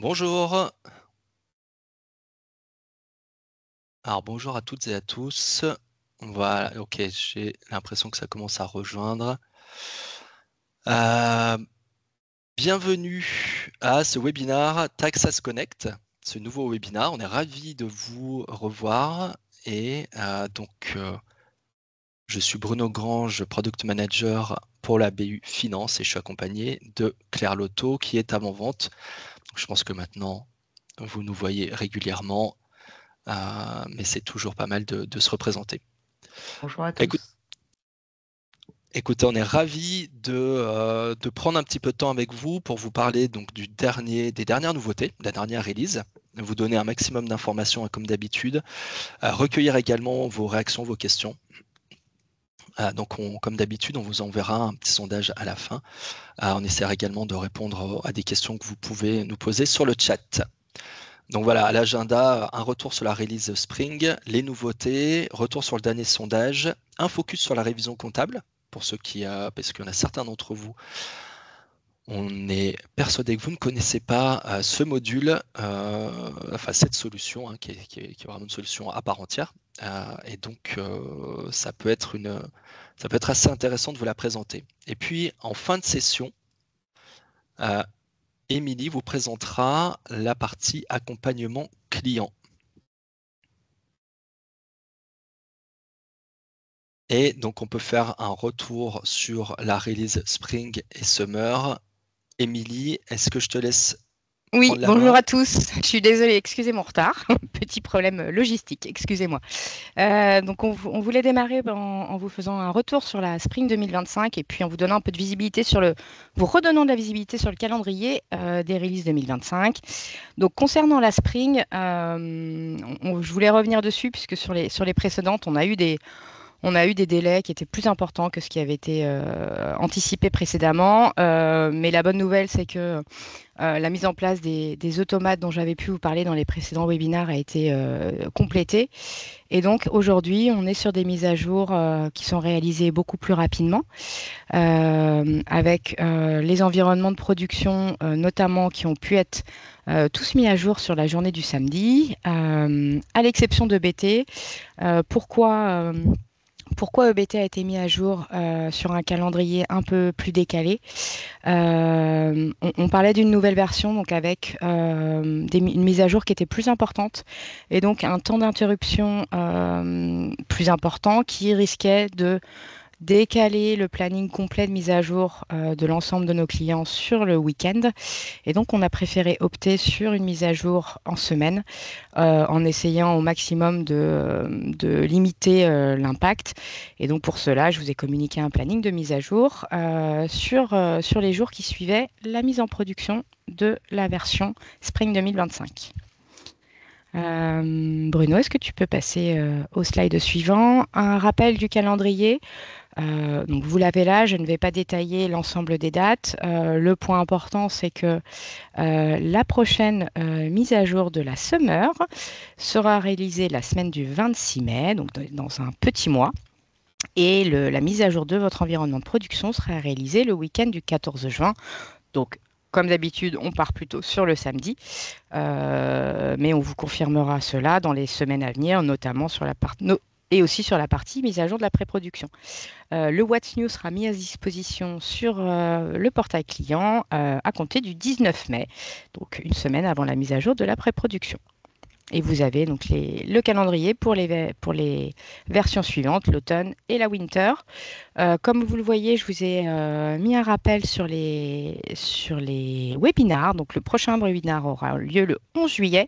Bonjour. Alors bonjour à toutes et à tous. Voilà, OK, j'ai l'impression que ça commence à rejoindre. Heu, Bienvenue à ce webinaire Taxas Connect, ce nouveau webinaire. On est ravis de vous revoir et je suis Bruno Grange, Product Manager pour la BU Finance et je suis accompagné de Claire Lotto qui est avant-vente. Je pense que maintenant vous nous voyez régulièrement, mais c'est toujours pas mal de se représenter. Bonjour à Écoute tous. Écoutez, on est ravis de prendre un petit peu de temps avec vous pour vous parler donc des dernières nouveautés, de la dernière release, vous donner un maximum d'informations comme d'habitude, recueillir également vos réactions, vos questions. Comme d'habitude, on vous enverra un petit sondage à la fin. On essaiera également de répondre à des questions que vous pouvez nous poser sur le chat. Donc voilà, à l'agenda, un retour sur la release Spring, les nouveautés, retour sur le dernier sondage, un focus sur la révision comptable, pour ceux parce qu'il y en a certains d'entre vous, on est persuadé que vous ne connaissez pas ce module, enfin cette solution, qui est vraiment une solution à part entière. Ça peut être assez intéressant de vous la présenter. Et puis, en fin de session, Émilie vous présentera la partie accompagnement client. Et donc, on peut faire un retour sur la release Spring et Summer. Émilie, est-ce que je te laisse Oui, prendre la bonjour main? à tous. Je suis désolée, excusez mon retard. Petit problème logistique, excusez-moi. On voulait démarrer en vous faisant un retour sur la Spring 2025 et puis en vous donnant un peu de visibilité vous redonnant de la visibilité sur le calendrier des releases 2025. Donc, concernant la Spring, je voulais revenir dessus puisque sur les précédentes, on a eu des délais qui étaient plus importants que ce qui avait été anticipé précédemment. Mais la bonne nouvelle, c'est que la mise en place des automates dont j'avais pu vous parler dans les précédents webinaires a été complétée. Et donc aujourd'hui, on est sur des mises à jour qui sont réalisées beaucoup plus rapidement, avec les environnements de production notamment qui ont pu être tous mis à jour sur la journée du samedi, à l'exception de BT. Pourquoi EBT a été mis à jour sur un calendrier un peu plus décalé? On parlait d'une nouvelle version, donc avec une mise à jour qui était plus importante et donc un temps d'interruption plus important qui risquait de décaler le planning complet de mise à jour de l'ensemble de nos clients sur le week-end. Et donc, on a préféré opter sur une mise à jour en semaine en essayant au maximum de limiter l'impact. Et donc, pour cela, je vous ai communiqué un planning de mise à jour sur les jours qui suivaient la mise en production de la version Spring 2025. Bruno, est-ce que tu peux passer au slide suivant? Un rappel du calendrier. Donc vous l'avez là, je ne vais pas détailler l'ensemble des dates. Le point important, c'est que la prochaine mise à jour de la Summer sera réalisée la semaine du 26 mai, donc dans un petit mois. Et la mise à jour de votre environnement de production sera réalisée le week-end du 14 juin. Donc, comme d'habitude, on part plutôt sur le samedi, mais on vous confirmera cela dans les semaines à venir, notamment sur la partie et aussi sur la partie mise à jour de la pré-production. Le What's New sera mis à disposition sur le portail client à compter du 19 mai, donc une semaine avant la mise à jour de la pré-production. Et vous avez donc le calendrier pour les versions suivantes, l'automne et la winter. Comme vous le voyez, je vous ai mis un rappel sur les webinars. Donc le prochain webinar aura lieu le 11 juillet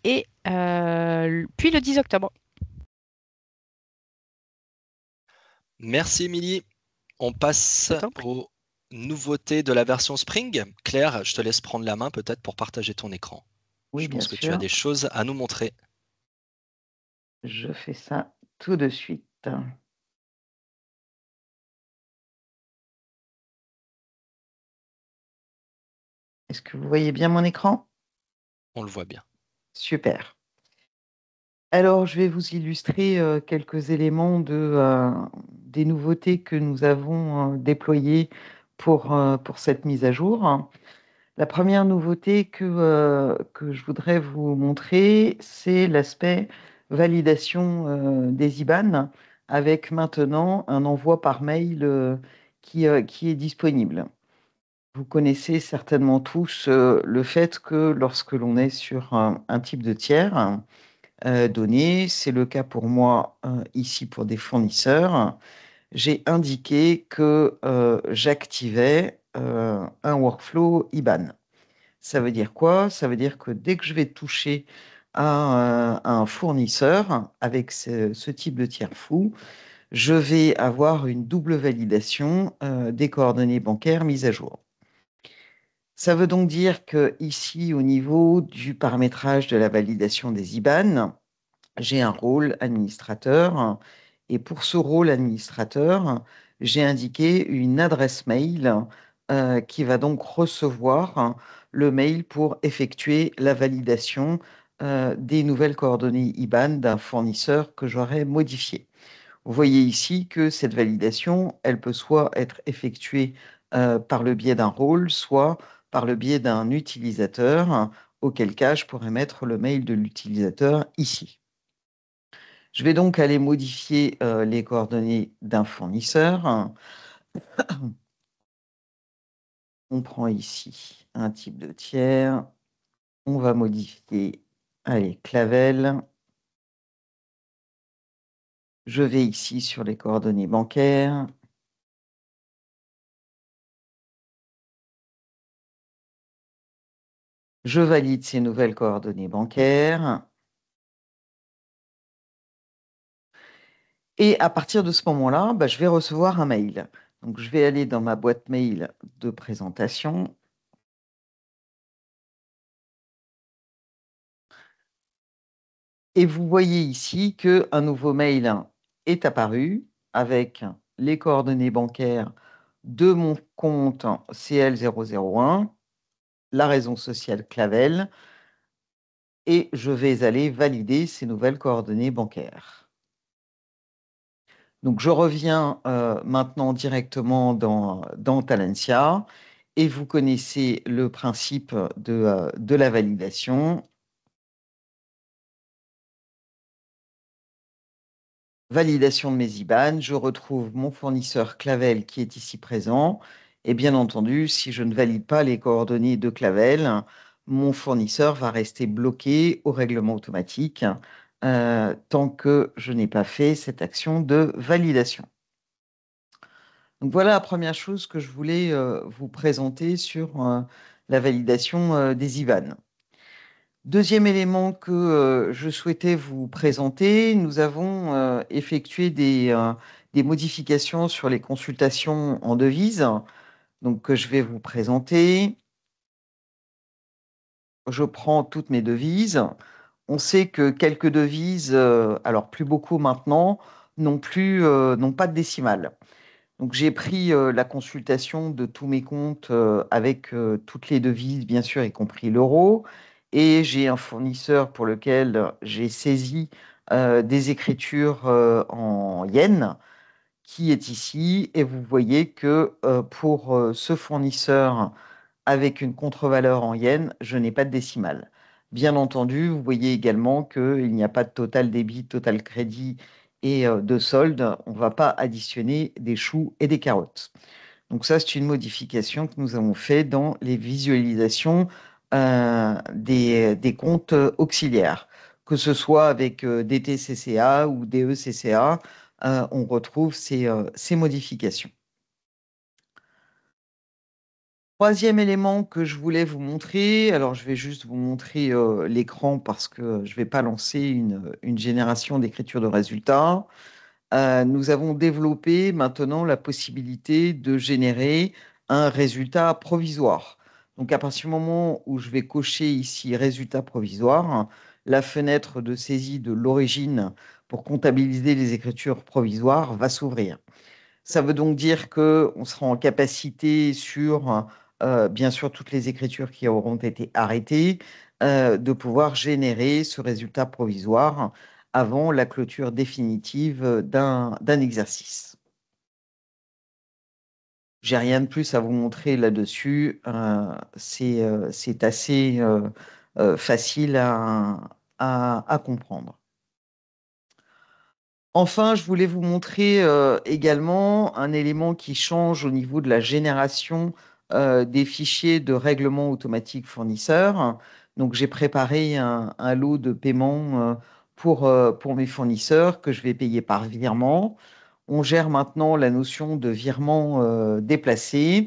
et puis le 10 octobre. Merci Émilie. On passe Je t'en prie. aux nouveautés de la version Spring. Claire, je te laisse prendre la main peut-être pour partager ton écran. Oui, Je bien pense que tu as sûr. des choses à nous montrer. Je fais ça tout de suite. Est-ce que vous voyez bien mon écran? On le voit bien. Super. Alors, je vais vous illustrer quelques éléments des nouveautés que nous avons déployées pour cette mise à jour. La première nouveauté que je voudrais vous montrer, c'est l'aspect validation des IBAN avec maintenant un envoi par mail qui est disponible. Vous connaissez certainement tous le fait que lorsque l'on est sur un type de tiers donné, c'est le cas pour moi ici pour des fournisseurs, j'ai indiqué que j'activais un workflow IBAN. Ça veut dire quoi? Ça veut dire que dès que je vais toucher à un fournisseur avec ce type de tiers fou, je vais avoir une double validation des coordonnées bancaires mises à jour. Ça veut donc dire que ici, au niveau du paramétrage de la validation des IBAN, j'ai un rôle administrateur. Et pour ce rôle administrateur, j'ai indiqué une adresse mail qui va donc recevoir le mail pour effectuer la validation des nouvelles coordonnées IBAN d'un fournisseur que j'aurais modifié. Vous voyez ici que cette validation, elle peut soit être effectuée par le biais d'un rôle, soit par le biais d'un utilisateur, auquel cas je pourrais mettre le mail de l'utilisateur ici. Je vais donc aller modifier les coordonnées d'un fournisseur. On prend ici un type de tiers. On va modifier, allez, Clavel. Je vais ici sur les coordonnées bancaires. Je valide ces nouvelles coordonnées bancaires. Et à partir de ce moment-là, bah, je vais recevoir un mail. Donc, je vais aller dans ma boîte mail de présentation. Et vous voyez ici qu'un nouveau mail est apparu avec les coordonnées bancaires de mon compte CL001, la raison sociale Clavel, et je vais aller valider ces nouvelles coordonnées bancaires. Donc, je reviens maintenant directement dans Talentia et vous connaissez le principe de la validation. Validation de mes IBAN, je retrouve mon fournisseur Clavel qui est ici présent. Et bien entendu, si je ne valide pas les coordonnées de Clavel, mon fournisseur va rester bloqué au règlement automatique tant que je n'ai pas fait cette action de validation. Donc voilà la première chose que je voulais vous présenter sur la validation des IBAN. Deuxième élément que je souhaitais vous présenter, nous avons effectué des modifications sur les consultations en devises, donc que je vais vous présenter. Je prends toutes mes devises. On sait que quelques devises, alors plus beaucoup maintenant, n'ont pas de décimale. Donc j'ai pris la consultation de tous mes comptes avec toutes les devises, bien sûr, y compris l'euro. Et j'ai un fournisseur pour lequel j'ai saisi des écritures en yens qui est ici. Et vous voyez que pour ce fournisseur avec une contre-valeur en yens, je n'ai pas de décimale. Bien entendu, vous voyez également qu'il n'y a pas de total débit, total crédit et de solde. On ne va pas additionner des choux et des carottes. Donc ça, c'est une modification que nous avons fait dans les visualisations des comptes auxiliaires. Que ce soit avec DTCCA ou DECCA, on retrouve ces modifications. Troisième élément que je voulais vous montrer, alors je vais juste vous montrer l'écran parce que je ne vais pas lancer une génération d'écriture de résultats. Nous avons développé maintenant la possibilité de générer un résultat provisoire. Donc à partir du moment où je vais cocher ici résultat provisoire, la fenêtre de saisie de l'origine pour comptabiliser les écritures provisoires va s'ouvrir. Ça veut donc dire qu'on sera en capacité sur, bien sûr, toutes les écritures qui auront été arrêtées, de pouvoir générer ce résultat provisoire avant la clôture définitive d'un exercice. J'ai rien de plus à vous montrer là-dessus. C'est assez facile à comprendre. Enfin, je voulais vous montrer également un élément qui change au niveau de la génération des fichiers de règlement automatique fournisseur. Donc, j'ai préparé un lot de paiement pour mes fournisseurs que je vais payer par virement. On gère maintenant la notion de virement déplacé.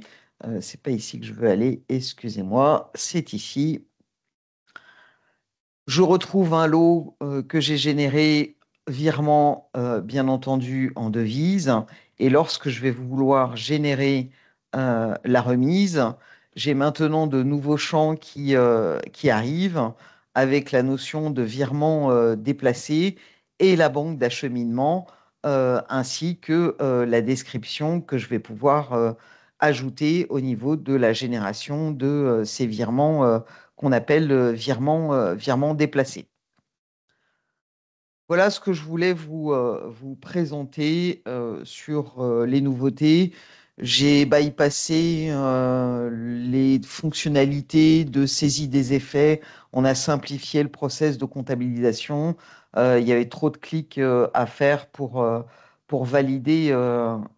C'est pas ici que je veux aller, excusez-moi, c'est ici. Je retrouve un lot que j'ai généré virement, bien entendu, en devise. Et lorsque je vais vouloir générer la remise, j'ai maintenant de nouveaux champs qui arrivent avec la notion de virement déplacé et la banque d'acheminement, ainsi que la description que je vais pouvoir ajouter au niveau de la génération de ces virements qu'on appelle virement déplacé. Voilà ce que je voulais vous présenter sur les nouveautés. J'ai bypassé les fonctionnalités de saisie des effets. On a simplifié le process de comptabilisation. Il y avait trop de clics à faire pour valider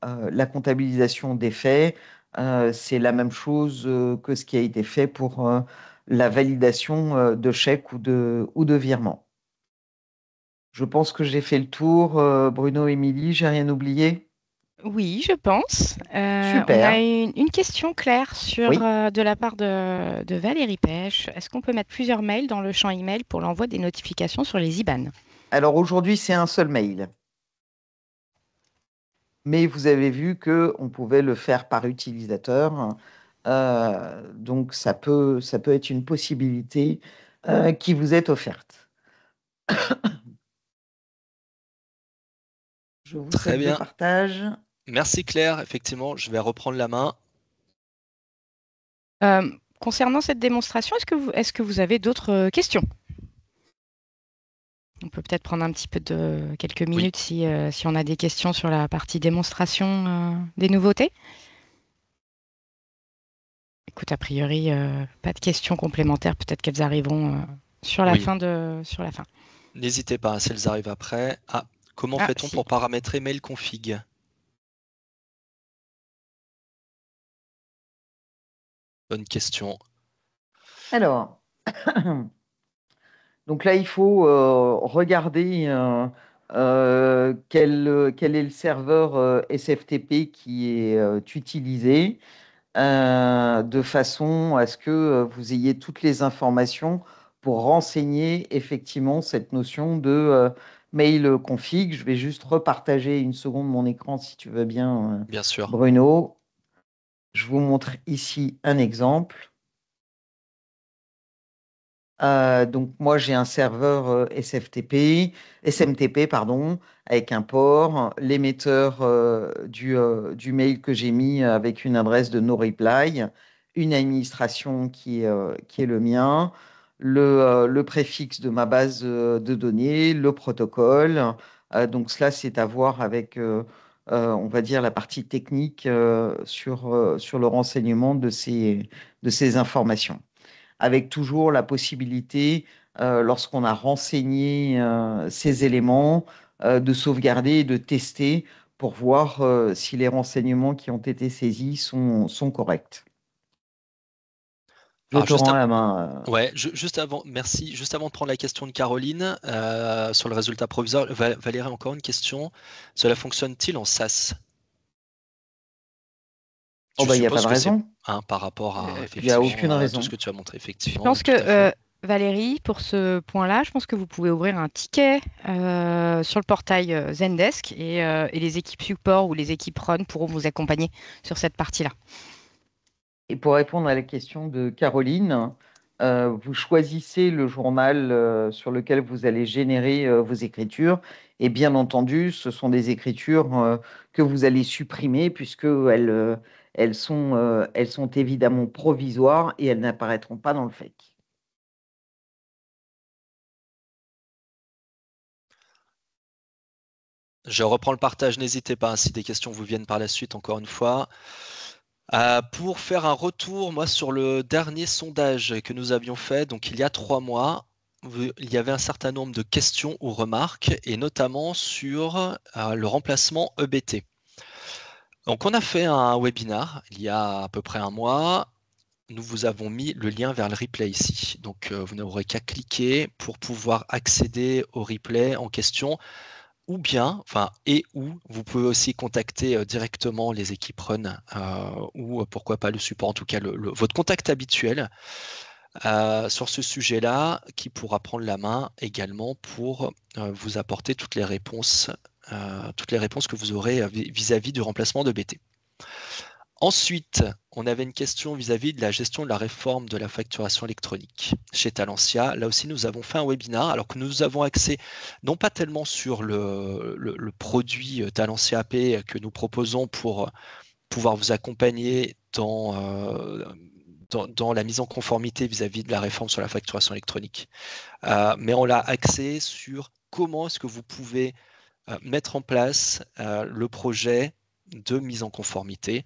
la comptabilisation des faits. C'est la même chose que ce qui a été fait pour la validation de chèques ou de virements. Je pense que j'ai fait le tour. Bruno, Émilie, j'ai rien oublié? Oui, je pense. On a Super. une question claire Oui. de la part de Valérie Pêche. Est-ce qu'on peut mettre plusieurs mails dans le champ email pour l'envoi des notifications sur les IBAN? Alors aujourd'hui, c'est un seul mail. Mais vous avez vu qu'on pouvait le faire par utilisateur. Donc ça peut être une possibilité qui vous est offerte. Je vous Très cède le bien. partage. Merci Claire. Effectivement, je vais reprendre la main. Concernant cette démonstration, est-ce que vous avez d'autres questions? On peut peut-être prendre un petit peu de quelques Oui. minutes si on a des questions sur la partie démonstration des nouveautés. Écoute, a priori, pas de questions complémentaires. Peut-être qu'elles arriveront Oui. sur la fin. N'hésitez pas, si elles arrivent après. Ah, comment Ah, fait-on si. pour paramétrer mail config? Bonne question. Alors, donc là, il faut regarder quel est le serveur SFTP qui est utilisé de façon à ce que vous ayez toutes les informations pour renseigner effectivement cette notion de mail config. Je vais juste repartager une seconde mon écran si tu veux bien, Bien sûr. Bruno. Je vous montre ici un exemple. Donc moi j'ai un serveur SMTP pardon, avec un port, l'émetteur du mail que j'ai mis avec une adresse de no reply, une administration qui est le mien, le préfixe de ma base de données, le protocole. Donc cela c'est à voir avec on va dire la partie technique sur le renseignement de ces informations avec toujours la possibilité, lorsqu'on a renseigné ces éléments, de sauvegarder et de tester pour voir si les renseignements qui ont été saisis sont corrects. Je Alors te juste, rends la main. ouais, juste avant, merci. Juste avant de prendre la question de Caroline sur le résultat provisoire, Valérie, encore une question. Cela fonctionne-t-il en SAS? Oh Je bah il n'y a pas suppose de que c'est raison. par rapport à Il n'y a aucune effectivement tout ce raison. que tu as montré, Je effectivement, pense tout à fait. que, Valérie, pour ce point-là, je pense que vous pouvez ouvrir un ticket sur le portail Zendesk et les équipes support ou les équipes run pourront vous accompagner sur cette partie-là. Et pour répondre à la question de Caroline, vous choisissez le journal sur lequel vous allez générer vos écritures. Et bien entendu, ce sont des écritures que vous allez supprimer puisqu'elles sont évidemment provisoires et elles n'apparaîtront pas dans le fake. Je reprends le partage, n'hésitez pas, si des questions vous viennent par la suite, encore une fois. Pour faire un retour, moi, sur le dernier sondage que nous avions fait, donc il y a 3 mois, il y avait un certain nombre de questions ou remarques, et notamment sur le remplacement EBT. Donc on a fait un webinar il y a à peu près un mois. Nous vous avons mis le lien vers le replay ici. Donc vous n'aurez qu'à cliquer pour pouvoir accéder au replay en question, ou bien, ou vous pouvez aussi contacter directement les équipes Run, ou pourquoi pas le support, en tout cas votre contact habituel sur ce sujet-là, qui pourra prendre la main également pour vous apporter toutes les réponses que vous aurez vis-à-vis du remplacement de BT. Ensuite, on avait une question vis-à-vis de la gestion de la réforme de la facturation électronique chez Talentia. Là aussi, nous avons fait un webinar, alors que nous avons accès non pas tellement sur le produit Talentia AP que nous proposons pour pouvoir vous accompagner dans la mise en conformité vis-à-vis de la réforme sur la facturation électronique. Mais on l'a axé sur comment est-ce que vous pouvez mettre en place le projet de mise en conformité,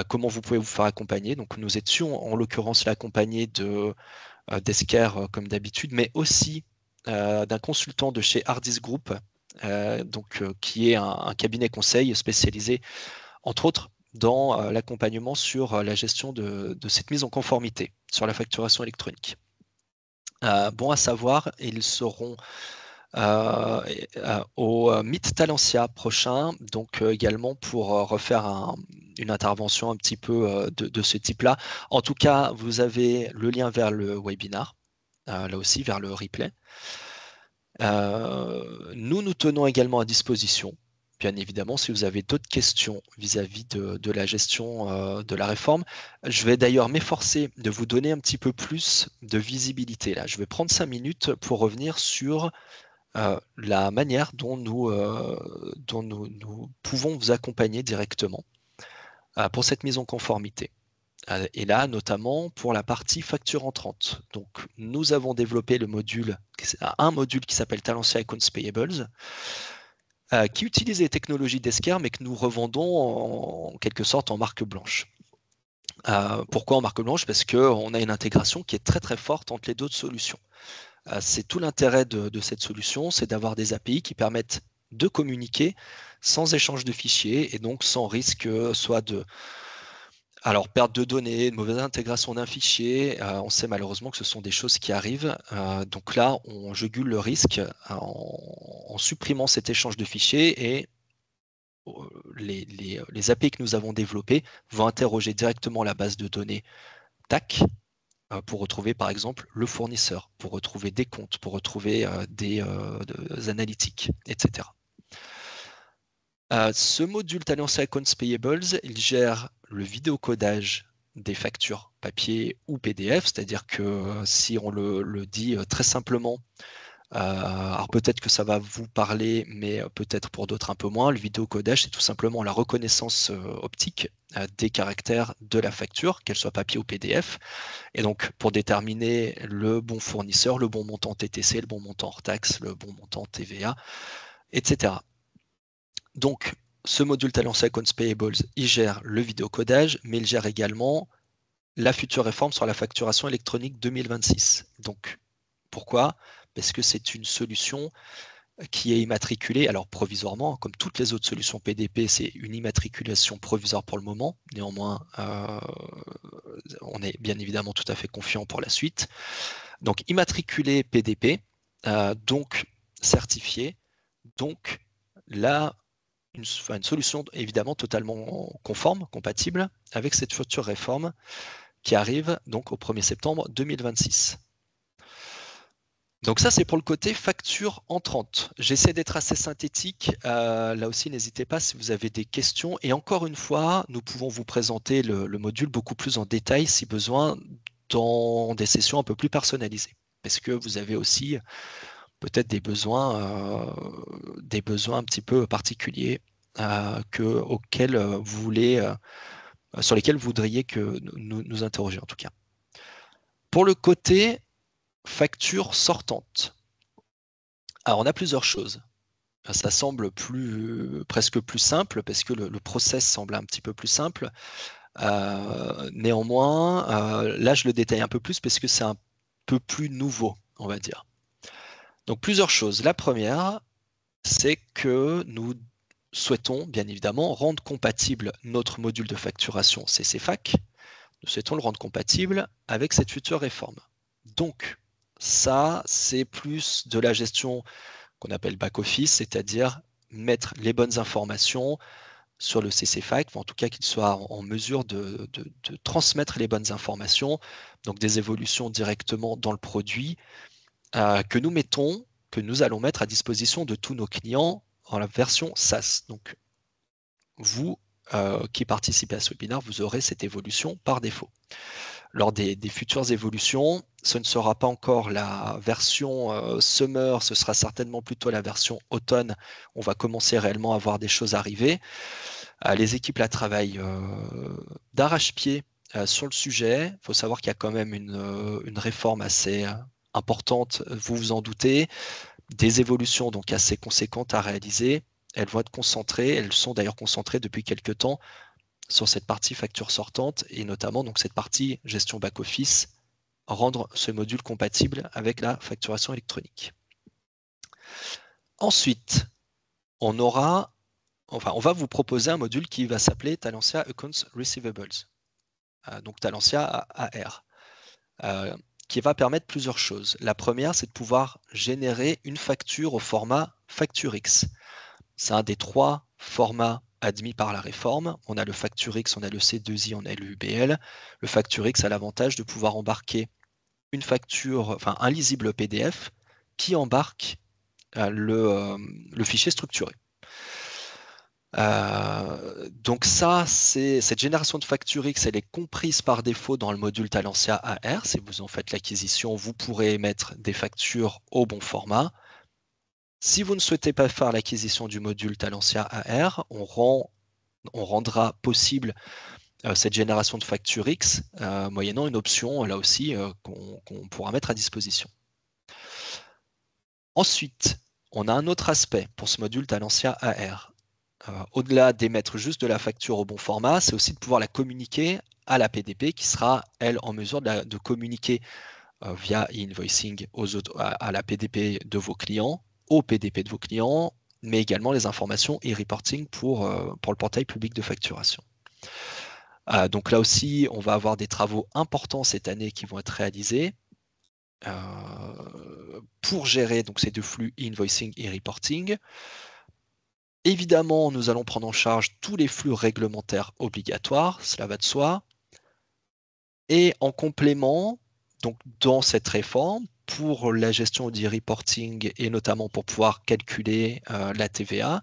comment vous pouvez vous faire accompagner. Donc nous étions en l'occurrence accompagnés d'Esker comme d'habitude, mais aussi d'un consultant de chez Hardis Group, qui est un cabinet conseil spécialisé, entre autres, dans l'accompagnement sur la gestion de cette mise en conformité sur la facturation électronique. Bon à savoir, ils seront au Meet Talentia prochain, donc également pour refaire une intervention un petit peu de ce type-là. En tout cas, vous avez le lien vers le webinar, là aussi vers le replay. Nous tenons également à disposition, bien évidemment, si vous avez d'autres questions vis-à-vis de la gestion de la réforme. Je vais d'ailleurs m'efforcer de vous donner un petit peu plus de visibilité là. Je vais prendre 5 minutes pour revenir sur la manière dont nous pouvons vous accompagner directement pour cette mise en conformité. Et là, notamment pour la partie facture entrante. Donc, nous avons développé un module qui s'appelle Talentia Accounts Payables, qui utilise les technologies d'Esker, mais que nous revendons en quelque sorte en marque blanche. Pourquoi en marque blanche? Parce qu'on a une intégration qui est très très forte entre les deux solutions. C'est tout l'intérêt de cette solution, c'est d'avoir des API qui permettent de communiquer sans échange de fichiers et donc sans risque soit de perte de données, de mauvaise intégration d'un fichier. On sait malheureusement que ce sont des choses qui arrivent. Donc là, on jugule le risque en supprimant cet échange de fichiers, et les API que nous avons développées vont interroger directement la base de données TAC pour retrouver par exemple le fournisseur, pour retrouver des comptes, pour retrouver des analytiques, etc. Ce module Talentia Accounts Payables, il gère le vidéocodage des factures papier ou PDF, c'est-à-dire que si on le dit très simplement, alors peut-être que ça va vous parler, mais peut-être pour d'autres un peu moins, le vidéocodage, c'est tout simplement la reconnaissance optique des caractères de la facture, qu'elle soit papier ou PDF. Et donc, pour déterminer le bon fournisseur, le bon montant TTC, le bon montant hors taxe, le bon montant TVA, etc. Donc, ce module Talentia Accounts Payables, il gère le vidéocodage, mais il gère également la future réforme sur la facturation électronique 2026. Donc, pourquoi? Parce que c'est une solution qui est immatriculée, alors provisoirement, comme toutes les autres solutions PDP, c'est une immatriculation provisoire pour le moment. Néanmoins, on est bien évidemment tout à fait confiant pour la suite. Donc, immatriculé PDP, donc certifié, donc là, une solution évidemment totalement conforme, compatible avec cette future réforme qui arrive donc au 1er septembre 2026. Donc ça, c'est pour le côté facture entrante. J'essaie d'être assez synthétique. Là aussi, n'hésitez pas si vous avez des questions. Et encore une fois, nous pouvons vous présenter le module beaucoup plus en détail si besoin dans des sessions un peu plus personnalisées. Parce que vous avez aussi peut-être des besoins un petit peu particuliers auxquels vous voulez, sur lesquels vous voudriez que nous interrogions en tout cas. Pour le côté facture sortante, alors on a plusieurs choses. Ça semble presque plus simple parce que le process semble un petit peu plus simple. Néanmoins, là, je le détaille un peu plus parce que c'est un peu plus nouveau, on va dire. Donc, plusieurs choses. La première, c'est que nous souhaitons, bien évidemment, rendre compatible notre module de facturation CCFAC. Nous souhaitons le rendre compatible avec cette future réforme. Donc, ça, c'est plus de la gestion qu'on appelle back-office, c'est-à-dire mettre les bonnes informations sur le CCFAC, en tout cas qu'il soit en mesure de transmettre les bonnes informations, donc des évolutions directement dans le produit que nous allons mettre à disposition de tous nos clients en la version SaaS. Donc, vous qui participez à ce webinaire, vous aurez cette évolution par défaut. Lors des futures évolutions, ce ne sera pas encore la version summer, ce sera certainement plutôt la version automne. On va commencer réellement à voir des choses arriver. Les équipes là travaillent d'arrache-pied sur le sujet. Il faut savoir qu'il y a quand même une réforme assez importante, vous vous en doutez, des évolutions donc assez conséquentes à réaliser. Elles vont être concentrées, elles sont d'ailleurs concentrées depuis quelques temps sur cette partie facture sortante et notamment donc cette partie gestion back-office, rendre ce module compatible avec la facturation électronique. Ensuite, on va vous proposer un module qui va s'appeler Talentia Accounts Receivables, donc Talentia AR, qui va permettre plusieurs choses. La première, c'est de pouvoir générer une facture au format FactureX. C'est un des 3 formats admis par la réforme. On a le FactureX, on a le C2I, on a le UBL. Le FactureX a l'avantage de pouvoir embarquer une facture, enfin un lisible PDF qui embarque le fichier structuré. Donc ça, cette génération de FactureX, elle est comprise par défaut dans le module Talentia AR. Si vous en faites l'acquisition, vous pourrez émettre des factures au bon format. Si vous ne souhaitez pas faire l'acquisition du module Talentia AR, on rendra possible cette génération de FactureX moyennant une option là aussi qu'on pourra mettre à disposition. Ensuite, on a un autre aspect pour ce module Talentia AR. Au-delà d'émettre juste de la facture au bon format, c'est aussi de pouvoir la communiquer à la PDP qui sera, elle, en mesure de communiquer via e-invoicing à la PDP de vos clients, au PDP de vos clients, mais également les informations e-reporting pour le portail public de facturation. Donc là aussi, on va avoir des travaux importants cette année qui vont être réalisés pour gérer donc, ces 2 flux e-invoicing et e-reporting. Évidemment, nous allons prendre en charge tous les flux réglementaires obligatoires, cela va de soi. Et en complément, donc dans cette réforme, pour la gestion du reporting et notamment pour pouvoir calculer la TVA,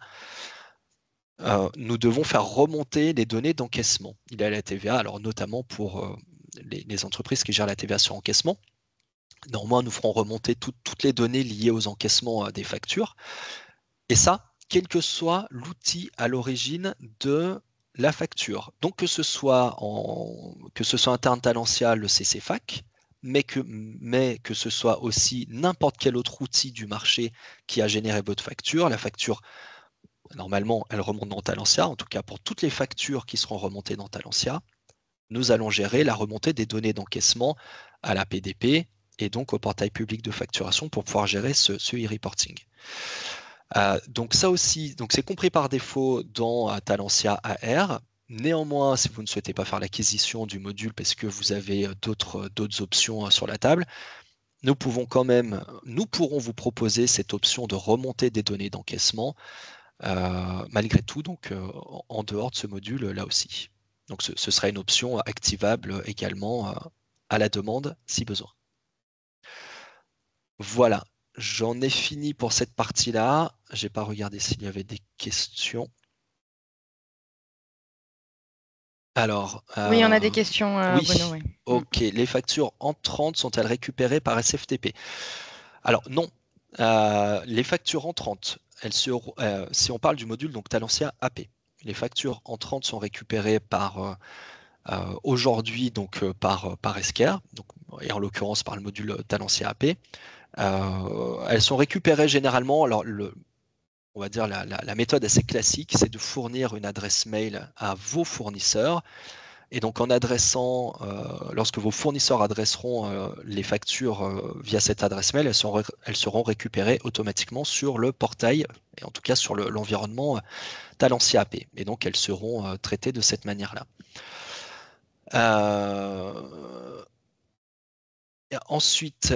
nous devons faire remonter les données d'encaissement. Il y a la TVA, alors notamment pour les entreprises qui gèrent la TVA sur encaissement. Néanmoins, nous ferons remonter toutes les données liées aux encaissements des factures. Et ça, quel que soit l'outil à l'origine de la facture. Donc que ce soit interne Talentia, le CCFAC, mais que ce soit aussi n'importe quel autre outil du marché qui a généré votre facture. La facture, normalement, elle remonte dans Talentia. En tout cas, pour toutes les factures qui seront remontées dans Talentia, nous allons gérer la remontée des données d'encaissement à la PDP et donc au portail public de facturation pour pouvoir gérer ce e-reporting. Donc ça aussi, c'est compris par défaut dans Talentia AR. Néanmoins, si vous ne souhaitez pas faire l'acquisition du module parce que vous avez d'autres options sur la table, nous pourrons vous proposer cette option de remonter des données d'encaissement malgré tout, donc en dehors de ce module là aussi. Donc ce sera une option activable également à la demande si besoin. Voilà. J'en ai fini pour cette partie-là. Je n'ai pas regardé s'il y avait des questions. Alors, oui, on a des questions, oui. Bruno. Oui. Ok. Les factures entrantes sont-elles récupérées par SFTP? Alors, non. Les factures entrantes, si on parle du module donc Talentia AP, les factures entrantes sont récupérées par aujourd'hui donc par Esker, donc, et en l'occurrence par le module Talentia AP. Elles sont récupérées généralement, alors on va dire la méthode assez classique, c'est de fournir une adresse mail à vos fournisseurs Et donc en adressant, lorsque vos fournisseurs adresseront les factures via cette adresse mail, elles seront récupérées automatiquement sur le portail, et en tout cas sur l'environnement Talentia AP. Et donc elles seront traitées de cette manière-là. Ensuite,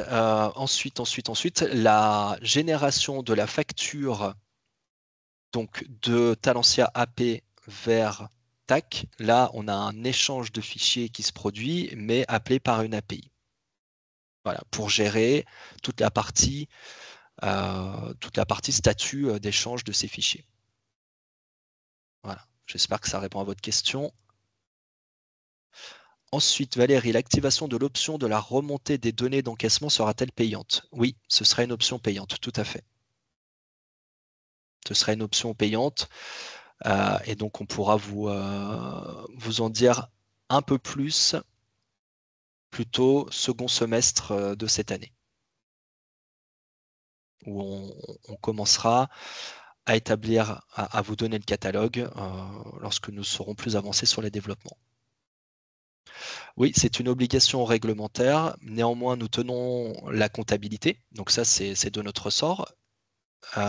la génération de la facture donc de Talentia AP vers TAC. Là, on a un échange de fichiers qui se produit, mais appelé par une API. Voilà, pour gérer toute la partie statut d'échange de ces fichiers. Voilà, j'espère que ça répond à votre question. Ensuite, Valérie, l'activation de l'option de la remontée des données d'encaissement sera-t-elle payante? Oui, ce sera une option payante, tout à fait. Ce sera une option payante et donc on pourra vous en dire un peu plus plutôt second semestre de cette année, où on commencera à établir, à vous donner le catalogue lorsque nous serons plus avancés sur les développements. Oui, c'est une obligation réglementaire. Néanmoins, nous tenons la comptabilité. Donc ça, c'est de notre ressort.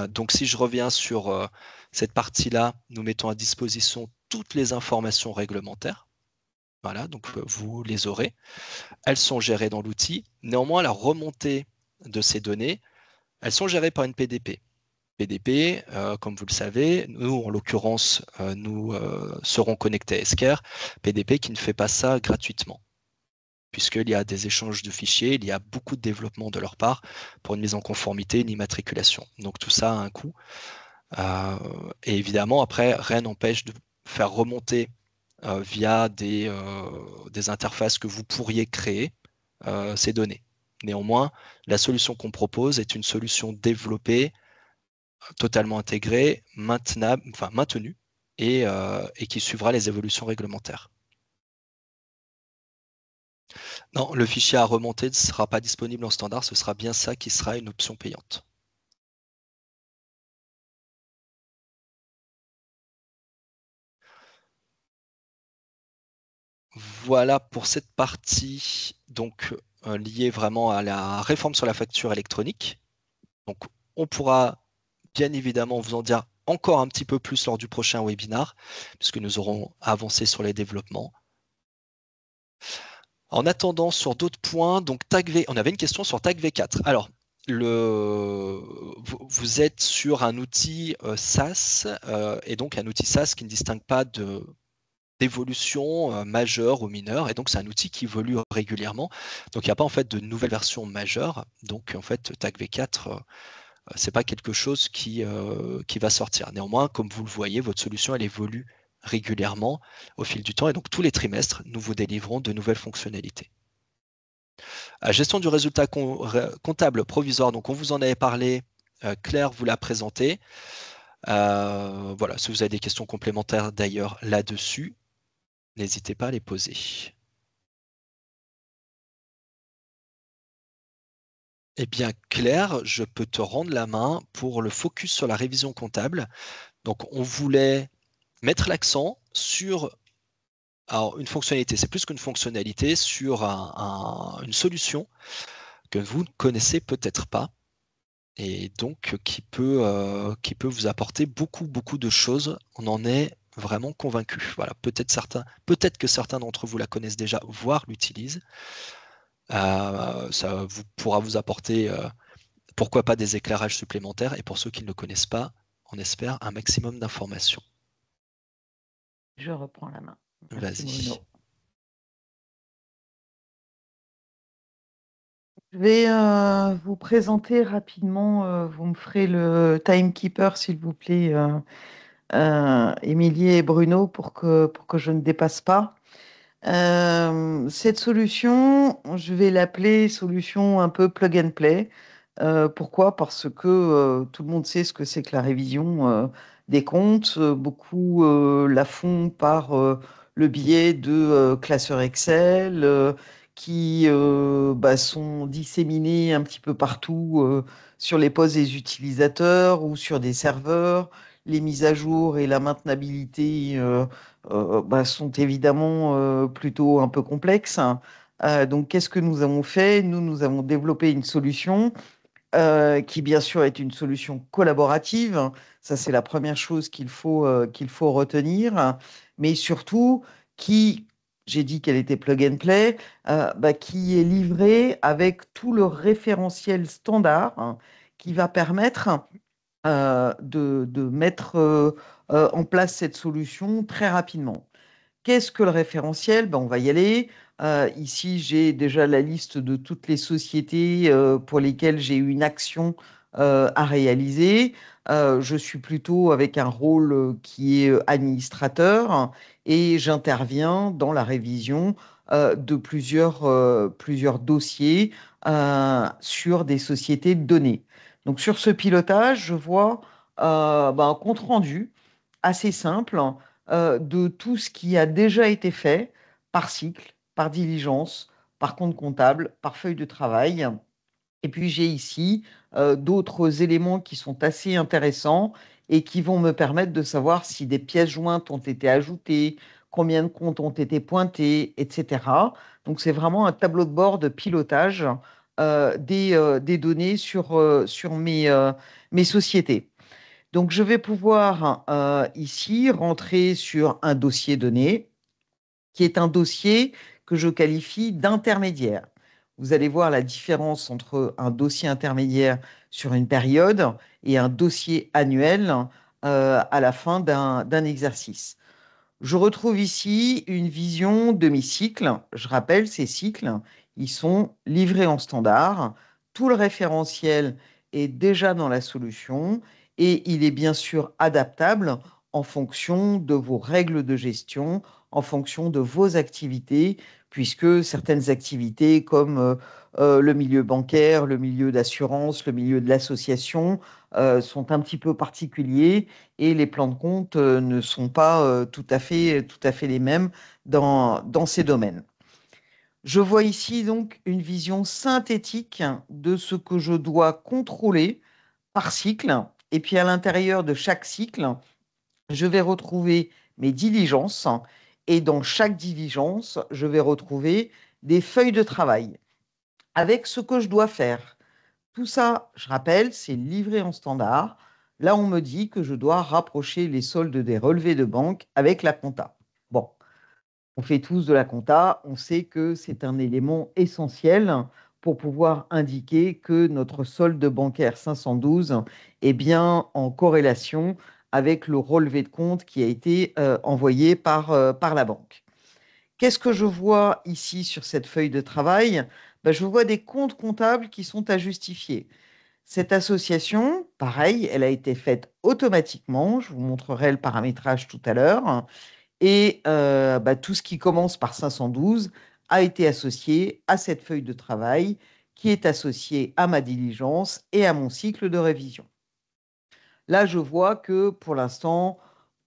Donc si je reviens sur cette partie-là, nous mettons à disposition toutes les informations réglementaires. Voilà, donc vous les aurez. Elles sont gérées dans l'outil. Néanmoins, la remontée de ces données, elles sont gérées par une PDP. PDP, comme vous le savez, nous, en l'occurrence, nous serons connectés à Esker. PDP qui ne fait pas ça gratuitement, puisqu'il y a des échanges de fichiers, il y a beaucoup de développement de leur part pour une mise en conformité, une immatriculation. Donc tout ça a un coût. Et évidemment, après, rien n'empêche de faire remonter via des interfaces que vous pourriez créer ces données. Néanmoins, la solution qu'on propose est une solution développée, totalement intégrée, maintenue et qui suivra les évolutions réglementaires. Non, le fichier à remonter ne sera pas disponible en standard, ce sera bien ça qui sera une option payante. Voilà pour cette partie donc liée vraiment à la réforme sur la facture électronique. Donc on pourra bien évidemment vous en dire encore un petit peu plus lors du prochain webinar, puisque nous aurons avancé sur les développements. En attendant, sur d'autres points, donc on avait une question sur TAG V4. Alors, vous êtes sur un outil SaaS, et donc un outil SaaS qui ne distingue pas d'évolution majeure ou mineure, et donc c'est un outil qui évolue régulièrement. Donc il n'y a pas en fait de nouvelle version majeure. Donc en fait, TAG V4, c'est pas quelque chose qui va sortir. Néanmoins, comme vous le voyez, votre solution elle évolue régulièrement au fil du temps, et donc tous les trimestres, nous vous délivrons de nouvelles fonctionnalités. Gestion du résultat comptable provisoire, donc on vous en avait parlé, Claire vous l'a présenté. Voilà, si vous avez des questions complémentaires d'ailleurs là-dessus, n'hésitez pas à les poser. Eh bien, Claire, je peux te rendre la main pour le focus sur la révision comptable. Donc, on voulait mettre l'accent sur une fonctionnalité, c'est plus qu'une fonctionnalité, sur une solution que vous ne connaissez peut-être pas et donc qui peut vous apporter beaucoup de choses. On en est vraiment convaincu. Voilà, peut-être que certains d'entre vous la connaissent déjà, voire l'utilisent. Ça pourra vous apporter, pourquoi pas, des éclairages supplémentaires. Et pour ceux qui ne le connaissent pas, on espère un maximum d'informations. Je reprends la main. Vas-y. Je vais vous présenter rapidement, vous me ferez le timekeeper, s'il vous plaît, Émilie et Bruno, pour que je ne dépasse pas. Cette solution, je vais l'appeler solution un peu plug and play. Pourquoi? Parce que tout le monde sait ce que c'est que la révision des comptes. Beaucoup la font par le biais de classeurs Excel qui sont disséminés un petit peu partout sur les postes des utilisateurs ou sur des serveurs. Les mises à jour et la maintenabilité sont évidemment plutôt un peu complexes. Donc, qu'est-ce que nous avons fait? Nous avons développé une solution qui, bien sûr, est une solution collaborative. Ça, c'est la première chose qu'il faut retenir. Mais surtout, qui, j'ai dit qu'elle était plug and play, qui est livrée avec tout le référentiel standard, hein, qui va permettre de mettre en place cette solution très rapidement. Qu'est-ce que le référentiel? On va y aller. Ici, j'ai déjà la liste de toutes les sociétés pour lesquelles j'ai eu une action à réaliser. Je suis plutôt avec un rôle qui est administrateur, hein, et j'interviens dans la révision de plusieurs dossiers sur des sociétés données. Donc sur ce pilotage, je vois un compte rendu assez simple de tout ce qui a déjà été fait par cycle, par diligence, par compte comptable, par feuille de travail. Et puis j'ai ici d'autres éléments qui sont assez intéressants et qui vont me permettre de savoir si des pièces jointes ont été ajoutées, combien de comptes ont été pointés, etc. Donc c'est vraiment un tableau de bord de pilotage des données sur mes sociétés. Donc, je vais pouvoir ici rentrer sur un dossier donné qui est un dossier que je qualifie d'intermédiaire. Vous allez voir la différence entre un dossier intermédiaire sur une période et un dossier annuel à la fin d'un exercice. Je retrouve ici une vision demi-cycle. Je rappelle, ces cycles, ils sont livrés en standard. Tout le référentiel est déjà dans la solution et il est bien sûr adaptable en fonction de vos règles de gestion, en fonction de vos activités, puisque certaines activités comme le milieu bancaire, le milieu d'assurance, le milieu de l'association sont un petit peu particuliers et les plans de compte ne sont pas tout à fait les mêmes dans ces domaines. Je vois ici donc une vision synthétique de ce que je dois contrôler par cycle. Et puis à l'intérieur de chaque cycle, je vais retrouver mes diligences. Et dans chaque diligence, je vais retrouver des feuilles de travail avec ce que je dois faire. Tout ça, je rappelle, c'est livré en standard. Là, on me dit que je dois rapprocher les soldes des relevés de banque avec la compta. Bon, on fait tous de la compta, on sait que c'est un élément essentiel pour pouvoir indiquer que notre solde bancaire 512 est bien en corrélation avec le relevé de compte qui a été envoyé par la banque. Qu'est-ce que je vois ici sur cette feuille de travail? Je vois des comptes comptables qui sont à justifier. Cette association, pareil, elle a été faite automatiquement. Je vous montrerai le paramétrage tout à l'heure. Et tout ce qui commence par 512 a été associé à cette feuille de travail qui est associée à ma diligence et à mon cycle de révision. Là, je vois que pour l'instant,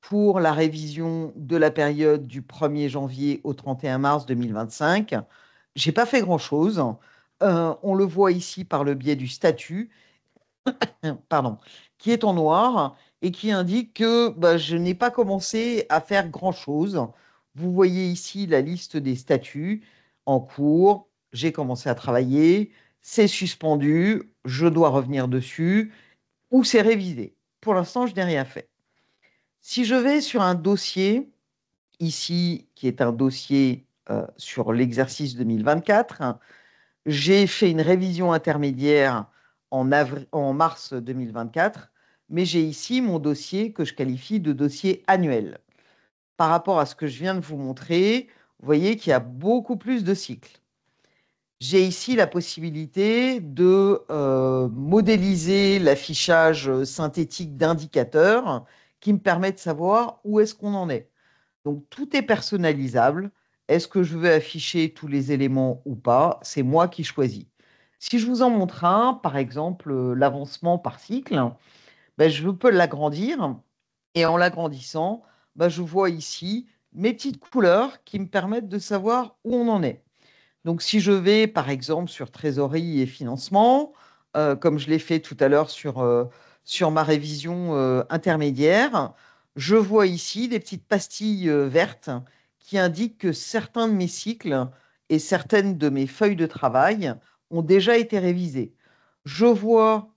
pour la révision de la période du 1er janvier au 31 mars 2025, je n'ai pas fait grand-chose. On le voit ici par le biais du statut, pardon, qui est en noir et qui indique que je n'ai pas commencé à faire grand-chose. Vous voyez ici la liste des statuts en cours. J'ai commencé à travailler, c'est suspendu, je dois revenir dessus ou c'est révisé. Pour l'instant, je n'ai rien fait. Si je vais sur un dossier, ici, qui est un dossier sur l'exercice 2024, j'ai fait une révision intermédiaire en mars 2024, mais j'ai ici mon dossier que je qualifie de dossier annuel. Par rapport à ce que je viens de vous montrer, vous voyez qu'il y a beaucoup plus de cycles. J'ai ici la possibilité de modéliser l'affichage synthétique d'indicateurs qui me permet de savoir où est-ce qu'on en est. Donc, tout est personnalisable. Est-ce que je veux afficher tous les éléments ou pas? C'est moi qui choisis. Si je vous en montre un, par exemple, l'avancement par cycle, je peux l'agrandir. Et en l'agrandissant, je vois ici mes petites couleurs qui me permettent de savoir où on en est. Donc, si je vais, par exemple, sur trésorerie et financement, comme je l'ai fait tout à l'heure sur ma révision intermédiaire, Je vois ici des petites pastilles vertes qui indiquent que certains de mes cycles et certaines de mes feuilles de travail ont déjà été révisées. Je vois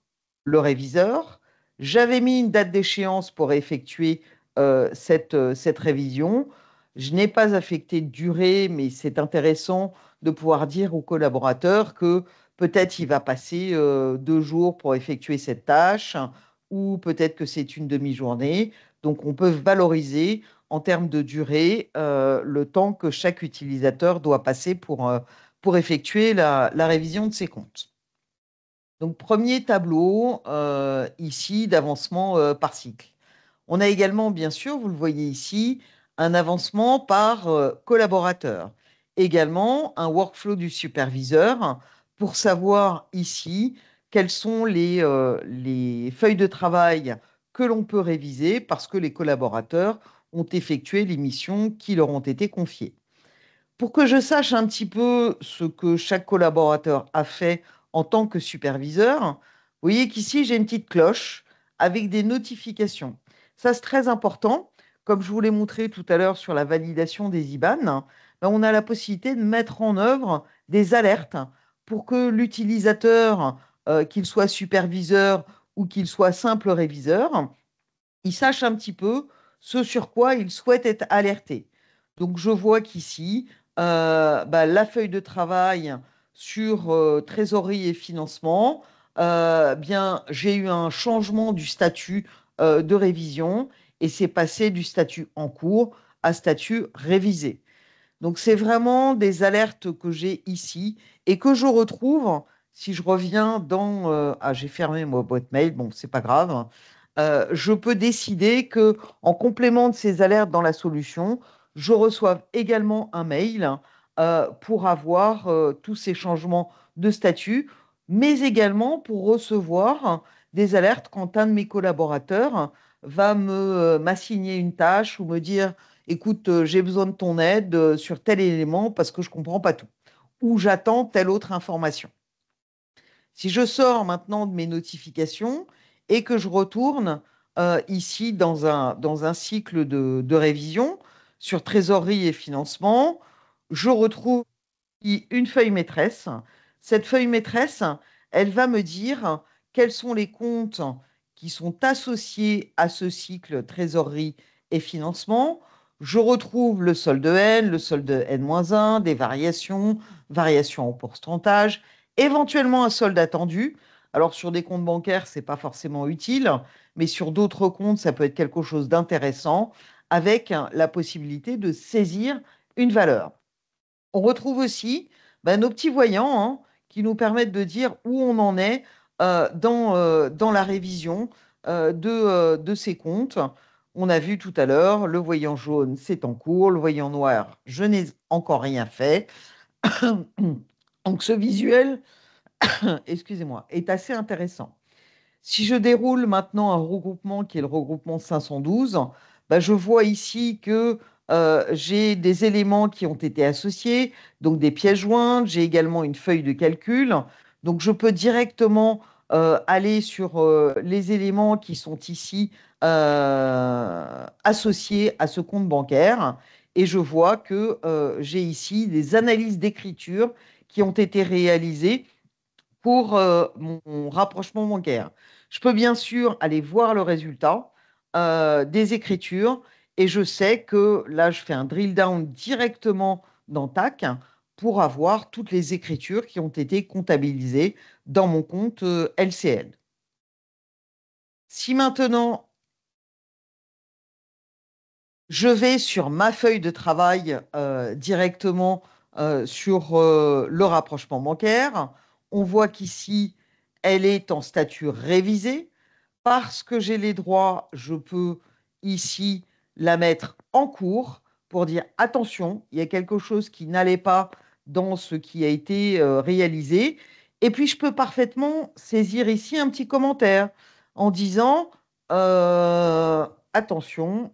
le réviseur. J'avais mis une date d'échéance pour effectuer cette révision. Je n'ai pas affecté de durée, mais c'est intéressant de pouvoir dire au collaborateur que peut-être il va passer 2 jours pour effectuer cette tâche, ou peut-être que c'est une demi-journée. Donc, on peut valoriser en termes de durée le temps que chaque utilisateur doit passer pour effectuer la révision de ses comptes. Donc, premier tableau ici d'avancement par cycle. On a également, bien sûr, vous le voyez ici, un avancement par collaborateur. Également, un workflow du superviseur pour savoir ici quelles sont les feuilles de travail que l'on peut réviser parce que les collaborateurs ont effectué les missions qui leur ont été confiées. Pour que je sache un petit peu ce que chaque collaborateur a fait en tant que superviseur, vous voyez qu'ici, j'ai une petite cloche avec des notifications. Ça, c'est très important. Comme je vous l'ai montré tout à l'heure sur la validation des IBAN, ben, on a la possibilité de mettre en œuvre des alertes pour que l'utilisateur, qu'il soit superviseur ou qu'il soit simple réviseur, il sache un petit peu ce sur quoi il souhaite être alerté. Donc, je vois qu'ici, bah, la feuille de travail sur trésorerie et financement, bien, j'ai eu un changement du statut de révision et c'est passé du statut en cours à statut révisé. Donc, c'est vraiment des alertes que j'ai ici et que je retrouve si je reviens dans... ah, j'ai fermé ma boîte mail, bon, c'est pas grave. Je peux décider que, en complément de ces alertes dans la solution, je reçoive également un mail pour avoir tous ces changements de statut, mais également pour recevoir des alertes quand un de mes collaborateurs va m'assigner une tâche ou me dire, écoute, j'ai besoin de ton aide sur tel élément parce que je ne comprends pas tout, ou j'attends telle autre information. Si je sors maintenant de mes notifications et que je retourne ici dans un cycle de révision sur trésorerie et financement, je retrouve une feuille maîtresse. Cette feuille maîtresse, elle va me dire quels sont les comptes qui sont associés à ce cycle trésorerie et financement. Je retrouve le solde N, le solde N-1, des variations, variations en pourcentage, éventuellement un solde attendu. Alors sur des comptes bancaires, ce n'est pas forcément utile, mais sur d'autres comptes, ça peut être quelque chose d'intéressant avec la possibilité de saisir une valeur. On retrouve aussi nos petits voyants hein, qui nous permettent de dire où on en est dans la révision de ces comptes. On a vu tout à l'heure, le voyant jaune, c'est en cours, le voyant noir, je n'ai encore rien fait. Donc ce visuel, excusez-moi, est assez intéressant. Si je déroule maintenant un regroupement qui est le regroupement 512, je vois ici que j'ai des éléments qui ont été associés, donc des pièces jointes, j'ai également une feuille de calcul. Donc je peux directement aller sur les éléments qui sont ici associés à ce compte bancaire et je vois que j'ai ici des analyses d'écriture qui ont été réalisées pour mon rapprochement bancaire. Je peux bien sûr aller voir le résultat des écritures et je sais que là, je fais un drill down directement dans TAC pour avoir toutes les écritures qui ont été comptabilisées dans mon compte LCL. Si maintenant, je vais sur ma feuille de travail directement sur le rapprochement bancaire. On voit qu'ici, elle est en statut révisé. Parce que j'ai les droits, je peux ici la mettre en cours pour dire attention, il y a quelque chose qui n'allait pas dans ce qui a été réalisé. Et puis, je peux parfaitement saisir ici un petit commentaire en disant attention,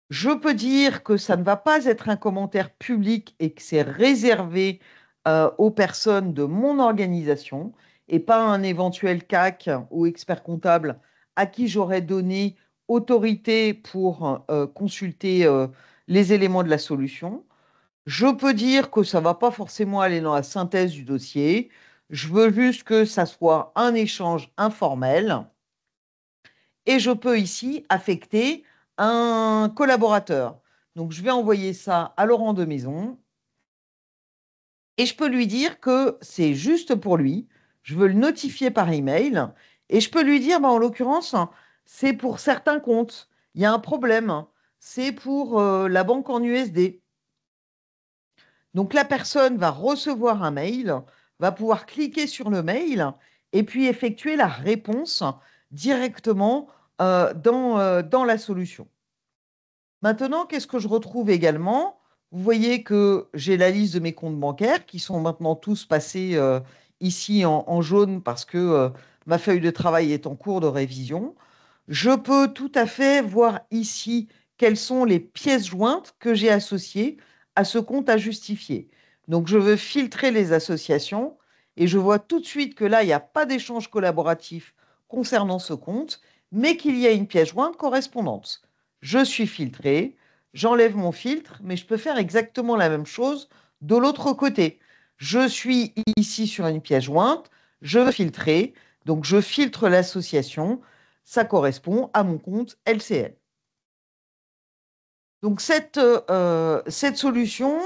je peux dire que ça ne va pas être un commentaire public et que c'est réservé aux personnes de mon organisation et pas un éventuel CAC ou expert comptable à qui j'aurais donné autorité pour consulter les éléments de la solution. Je peux dire que ça ne va pas forcément aller dans la synthèse du dossier. Je veux juste que ça soit un échange informel et je peux ici affecter un collaborateur. Donc, je vais envoyer ça à Laurent de Maison et je peux lui dire que c'est juste pour lui. Je veux le notifier par email et je peux lui dire, bah, en l'occurrence, c'est pour certains comptes. Il y a un problème. C'est pour la banque en USD. Donc la personne va recevoir un mail, va pouvoir cliquer sur le mail et puis effectuer la réponse directement dans la solution. Maintenant, qu'est-ce que je retrouve également? Vous voyez que j'ai la liste de mes comptes bancaires qui sont maintenant tous passés ici en jaune parce que ma feuille de travail est en cours de révision. Je peux tout à fait voir ici quelles sont les pièces jointes que j'ai associées à ce compte à justifier. Donc, je veux filtrer les associations et je vois tout de suite que là, il n'y a pas d'échange collaboratif concernant ce compte, mais qu'il y a une pièce jointe correspondante. Je suis filtré, j'enlève mon filtre, mais je peux faire exactement la même chose de l'autre côté. Je suis ici sur une pièce jointe, je veux filtrer, donc je filtre l'association, ça correspond à mon compte LCL. Donc cette solution,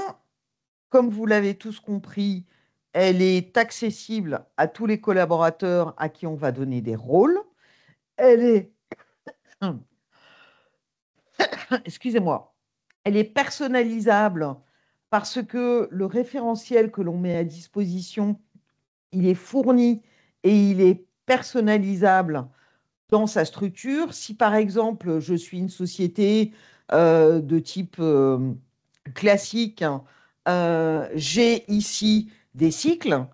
comme vous l'avez tous compris, elle est accessible à tous les collaborateurs à qui on va donner des rôles. Elle est, excusez-moi, elle est personnalisable parce que le référentiel que l'on met à disposition, il est fourni et il est personnalisable dans sa structure. Si par exemple, je suis une société de type classique, hein, j'ai ici des cycles.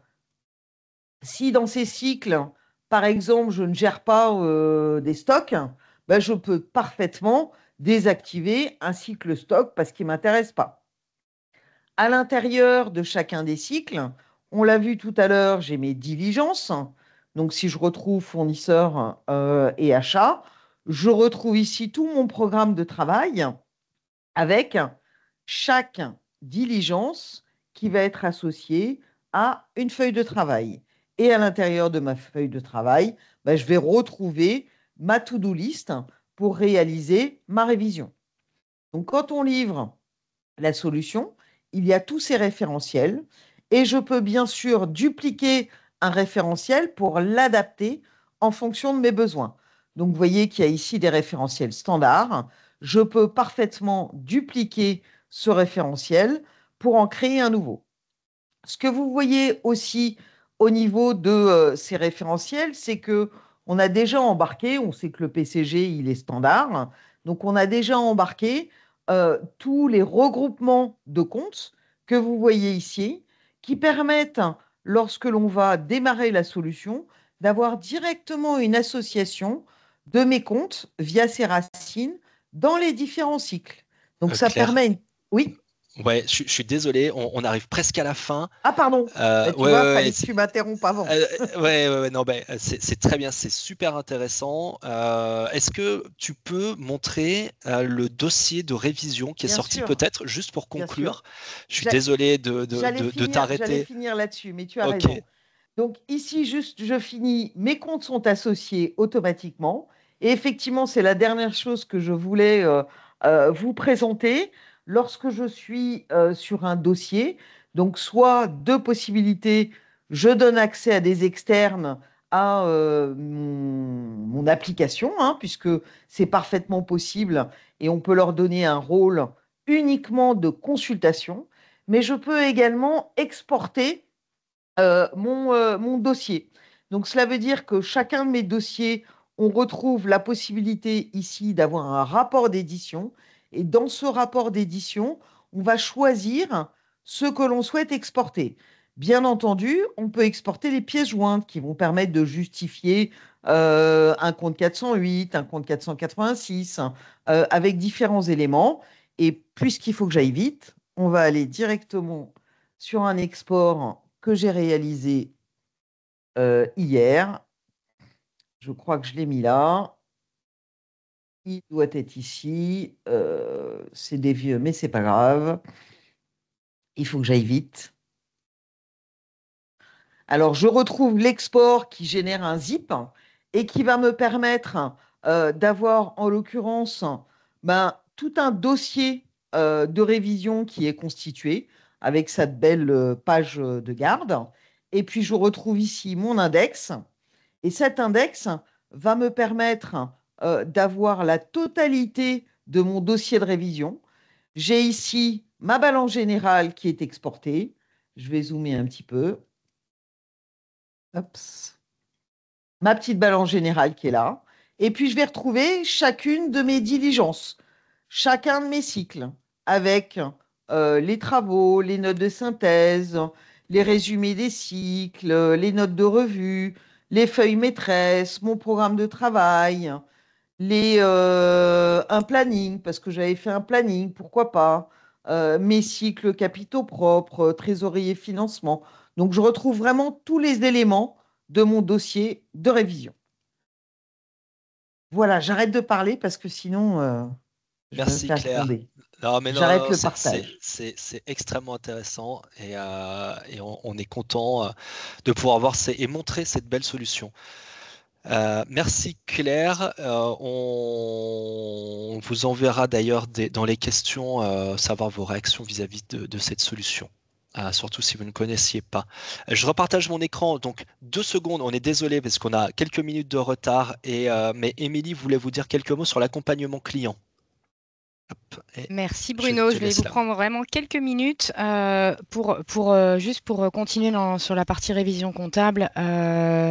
Si dans ces cycles, par exemple, je ne gère pas des stocks, ben, je peux parfaitement désactiver un cycle stock parce qu'il ne m'intéresse pas. À l'intérieur de chacun des cycles, on l'a vu tout à l'heure, j'ai mes diligences. Donc, si je retrouve fournisseur et achat, je retrouve ici tout mon programme de travail avec chaque diligence qui va être associée à une feuille de travail. Et à l'intérieur de ma feuille de travail, ben, je vais retrouver ma to-do list pour réaliser ma révision. Donc, quand on livre la solution, il y a tous ces référentiels et je peux bien sûr dupliquer un référentiel pour l'adapter en fonction de mes besoins. Donc, vous voyez qu'il y a ici des référentiels standards. Je peux parfaitement dupliquer ce référentiel pour en créer un nouveau. Ce que vous voyez aussi au niveau de ces référentiels, c'est que on a déjà embarqué, on sait que le PCG, il est standard, donc on a déjà embarqué tous les regroupements de comptes que vous voyez ici, qui permettent, lorsque l'on va démarrer la solution, d'avoir directement une association de mes comptes via ces racines dans les différents cycles. Donc ça Claire, permet... Oui. ouais, je suis désolé, on arrive presque à la fin. Ah, pardon. Bah, tu Ouais, vois, ouais, ouais, fallait que tu m'interrompes avant. non, ben, c'est très bien, c'est super intéressant. Est-ce que tu peux montrer le dossier de révision qui est Bien sorti sûr, peut-être, juste pour bien sûr. conclure? Je suis J'a- désolé de j'allais t'arrêter. finir là-dessus, mais tu as Ok, raison. Donc ici, juste, je finis. Mes comptes sont associés automatiquement. Et effectivement, c'est la dernière chose que je voulais vous présenter. Lorsque je suis sur un dossier, donc soit deux possibilités, je donne accès à des externes à mon application, hein, puisque c'est parfaitement possible et on peut leur donner un rôle uniquement de consultation, mais je peux également exporter mon dossier. Donc, cela veut dire que chacun de mes dossiers, on retrouve la possibilité ici d'avoir un rapport d'édition. Et dans ce rapport d'édition, on va choisir ce que l'on souhaite exporter. Bien entendu, on peut exporter les pièces jointes qui vont permettre de justifier un compte 408, un compte 486, avec différents éléments. Et puisqu'il faut que j'aille vite, on va aller directement sur un export que j'ai réalisé hier. Je crois que je l'ai mis là. Il doit être ici. C'est des vieux, mais c'est pas grave. Il faut que j'aille vite. Alors, je retrouve l'export qui génère un zip et qui va me permettre d'avoir, en l'occurrence, tout un dossier de révision qui est constitué avec cette belle page de garde. Et puis, je retrouve ici mon index. Et cet index va me permettre d'avoir la totalité de mon dossier de révision. J'ai ici ma balance générale qui est exportée. Je vais zoomer un petit peu. Hop. Ma petite balance générale qui est là. Et puis, je vais retrouver chacune de mes diligences, chacun de mes cycles, avec les travaux, les notes de synthèse, les résumés des cycles, les notes de revue, les feuilles maîtresses, mon programme de travail, un planning, parce que j'avais fait un planning, pourquoi pas, mes cycles capitaux propres, trésorerie et financement. Donc, je retrouve vraiment tous les éléments de mon dossier de révision. Voilà, j'arrête de parler parce que sinon, je vais me Merci faire Claire. gronder. Non, mais non, J'arrête non, le partage. c'est extrêmement intéressant et on est content de pouvoir voir et montrer cette belle solution. Merci Claire. On vous enverra d'ailleurs dans les questions savoir vos réactions vis-à-vis de cette solution. Surtout si vous ne connaissiez pas. Je repartage mon écran, donc 2 secondes, on est désolé parce qu'on a quelques minutes de retard, mais Émilie voulait vous dire quelques mots sur l'accompagnement client. Hop, et Merci je Bruno, te je vais laisse vous la main. prendre vraiment quelques minutes juste pour continuer sur la partie révision comptable.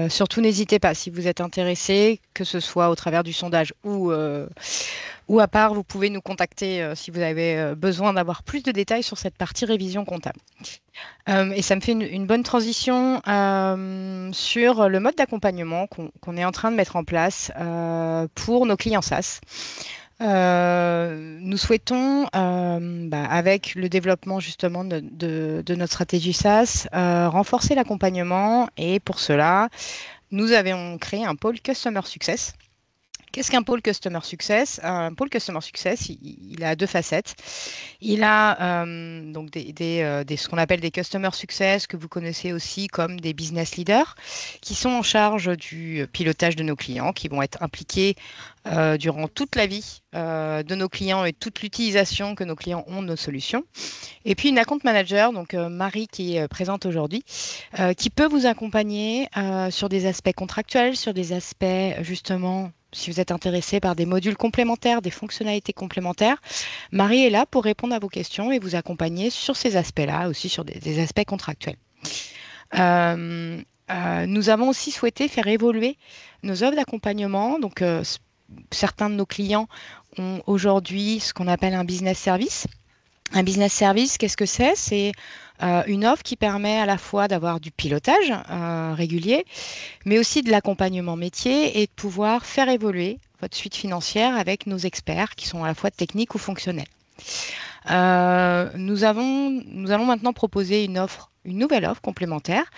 Surtout n'hésitez pas si vous êtes intéressé, que ce soit au travers du sondage ou à part, vous pouvez nous contacter si vous avez besoin d'avoir plus de détails sur cette partie révision comptable. Et ça me fait une bonne transition sur le mode d'accompagnement qu'on est en train de mettre en place pour nos clients SaaS. Nous souhaitons, avec le développement justement de notre stratégie SaaS, renforcer l'accompagnement et pour cela, nous avons créé un pôle Customer Success. Qu'est-ce qu'un pôle Customer Success? Un pôle Customer Success, il a deux facettes. Il a donc ce qu'on appelle des Customer Success que vous connaissez aussi comme des business leaders qui sont en charge du pilotage de nos clients, qui vont être impliqués durant toute la vie de nos clients et toute l'utilisation que nos clients ont de nos solutions. Et puis une account manager, donc Marie qui est présente aujourd'hui, qui peut vous accompagner sur des aspects contractuels, sur des aspects justement, si vous êtes intéressé par des modules complémentaires, des fonctionnalités complémentaires. Marie est là pour répondre à vos questions et vous accompagner sur ces aspects-là, aussi sur des aspects contractuels. Nous avons aussi souhaité faire évoluer nos offres d'accompagnement. Donc, certains de nos clients ont aujourd'hui ce qu'on appelle un business service. Un business service, qu'est-ce que c'est? C'est une offre qui permet à la fois d'avoir du pilotage régulier, mais aussi de l'accompagnement métier et de pouvoir faire évoluer votre suite financière avec nos experts qui sont à la fois techniques ou fonctionnels. Nous allons maintenant proposer une nouvelle offre complémentaire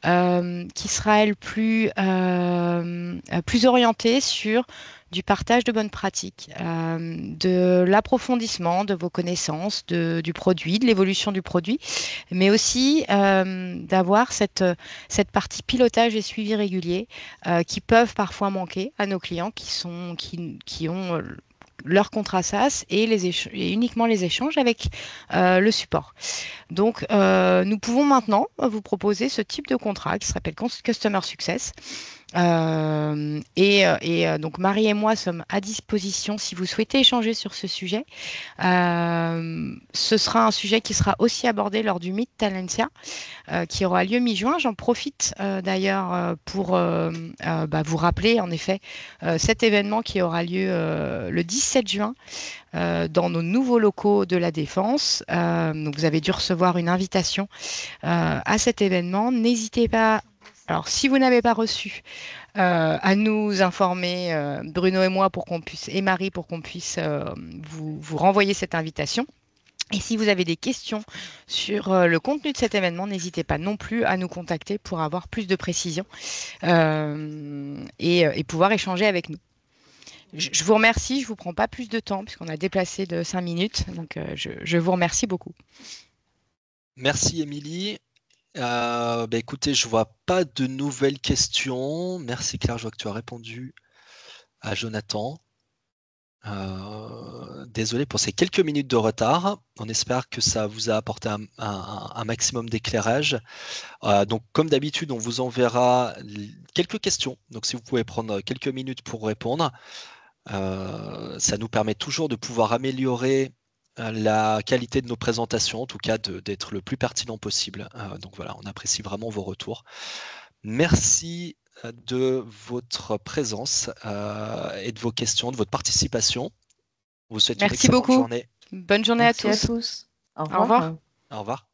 qui sera elle plus orientée sur du partage de bonnes pratiques, de l'approfondissement de vos connaissances du produit, de l'évolution du produit, mais aussi d'avoir cette partie pilotage et suivi régulier qui peuvent parfois manquer à nos clients qui ont leur contrat SaaS et uniquement les échanges avec le support. Donc, nous pouvons maintenant vous proposer ce type de contrat qui s'appelle Customer Success. Donc Marie et moi sommes à disposition si vous souhaitez échanger sur ce sujet. Ce sera un sujet qui sera aussi abordé lors du Meet Talentia qui aura lieu mi-juin. J'en profite d'ailleurs pour vous rappeler en effet cet événement qui aura lieu le 17 juin dans nos nouveaux locaux de la Défense. Donc vous avez dû recevoir une invitation à cet événement. N'hésitez pas. Alors, si vous n'avez pas reçu, à nous informer, Bruno et moi, et Marie, pour qu'on puisse vous renvoyer cette invitation. Et si vous avez des questions sur le contenu de cet événement, n'hésitez pas non plus à nous contacter pour avoir plus de précisions et pouvoir échanger avec nous. Je vous remercie, je ne vous prends pas plus de temps puisqu'on a déplacé de 5 minutes. Donc, je vous remercie beaucoup. Merci, Émilie. Écoutez, je vois pas de nouvelles questions. Merci, Claire, je vois que tu as répondu à Jonathan. Désolé pour ces quelques minutes de retard. On espère que ça vous a apporté un maximum d'éclairage. Donc, comme d'habitude, on vous enverra quelques questions. Donc, si vous pouvez prendre quelques minutes pour répondre, ça nous permet toujours de pouvoir améliorer la qualité de nos présentations, en tout cas d'être le plus pertinent possible. Donc voilà, on apprécie vraiment vos retours. Merci de votre présence et de vos questions, de votre participation. On vous souhaite une Merci excellente beaucoup. journée. Bonne journée Merci à à tous. tous. Au Au revoir. revoir. Au revoir.